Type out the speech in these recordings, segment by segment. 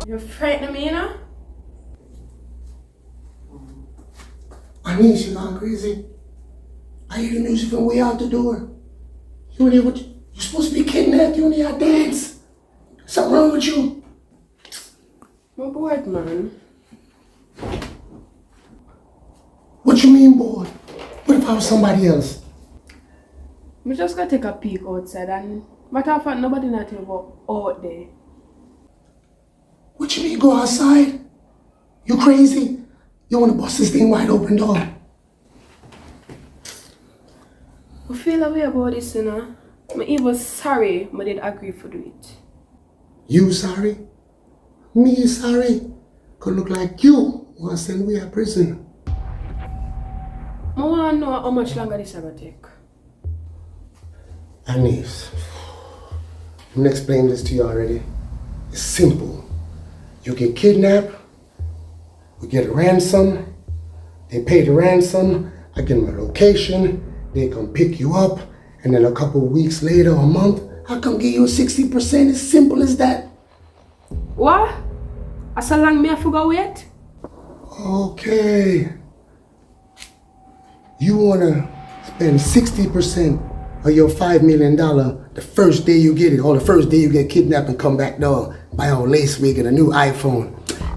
You're frightening me, you know? Anise, you gone crazy? I hear the music from way out the door. You ain't able to, you're supposed to be kidnapped, you only got dance. Something wrong with you? I'm bored, man. What you mean, boy? What if I was somebody else? I'm just gonna take a peek outside and matter of fact, nobody not even out there. What you mean go outside? You crazy? You wanna bust this thing wide open, dog? I feel a way about this, you know. I'm even sorry I did agree for do it. You sorry? Me sorry? Could look like you wanna send me to prison. I wanna know how much longer this is gonna take. Anise, I'm gonna explain this to you already. It's simple. You get kidnapped, we get a ransom, they pay the ransom, I give them a location, they come pick you up, and then a couple weeks later, a month, I come give you a 60%. As simple as that. What? As so long me I forgot wait? Okay. You wanna spend 60% of your $5 million the first day you get it, or the first day you get kidnapped and come back door, buy a lace wig and a new iPhone.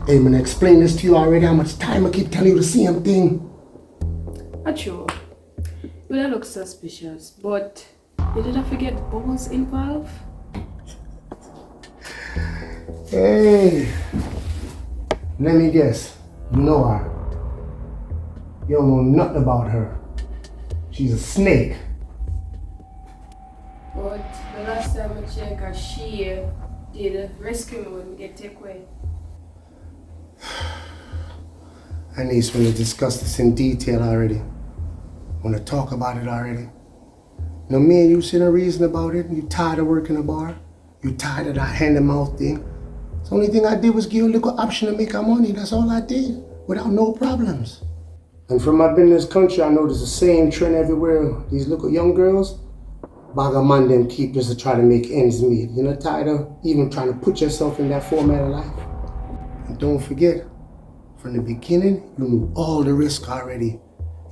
Hey, I'm gonna explain this to you already, how much time I keep telling you the same thing. Achoo. You don't look suspicious, but you didn't forget balls involved? Hey, let me guess, you know her. You don't know nothing about her. She's a snake. But the last time I checked, she did rescue me when we get taken away. I need to discuss this in detail already. Want to talk about it already. Now me and you sitting reason about it. You tired of working a bar? You tired of that hand-to-mouth thing? The only thing I did was give you a little option to make our money. That's all I did, without no problems. And from my been in this country, I noticed the same trend everywhere. These little young girls, bag a man them keep just to try to make ends meet. You're not tired of even trying to put yourself in that format of life. And don't forget, from the beginning, you knew all the risk already.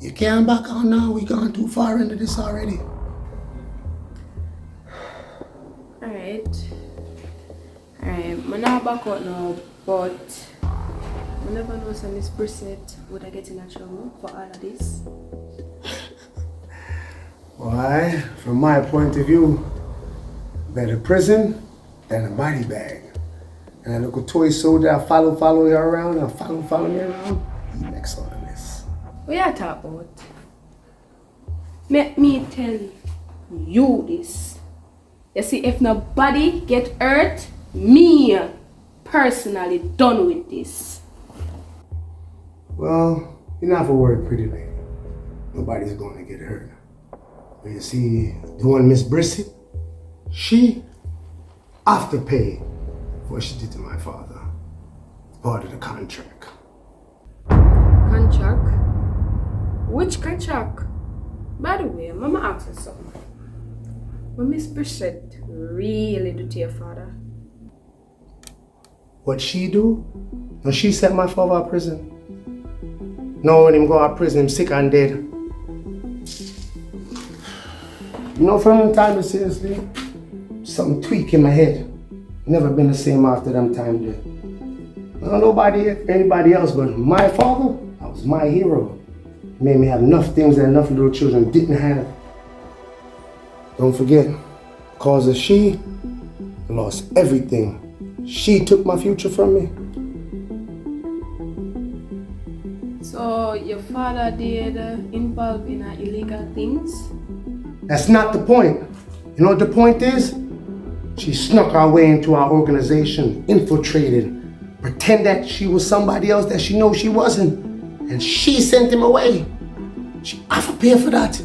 You can't back out now, we gone too far into this already. Alright, I'm not back out now, but I never know some Miss Brissett would I get in trouble for all of this. Why, from my point of view, better prison than a body bag. And a little toy soldier, I follow you around, I follow me around, he makes all of this. What you talk about? Let me tell you this. You see, if nobody get hurt, me personally done with this. Well, you're not for worry, pretty lady. Nobody's going to get hurt. But you see, the one Miss Brissett, she have to pay for what she did to my father. Part of the contract. Contract? Which contract? By the way, Mama asked us something. What Miss Brissett really do to your father? What she do? No, she sent my father out of prison. No, when him go out of prison, him sick and dead. You know, from the time, seriously, something tweak in my head. Never been the same after them time there. No, nobody, anybody else, but my father, that was my hero. Made me have enough things that enough little children didn't have. Don't forget, because of she, I lost everything. She took my future from me. So your father did involve in illegal things? That's not the point. You know what the point is? She snuck her way into our organization, infiltrated, pretend that she was somebody else that she knows she wasn't, and she sent him away. She have to pay for that.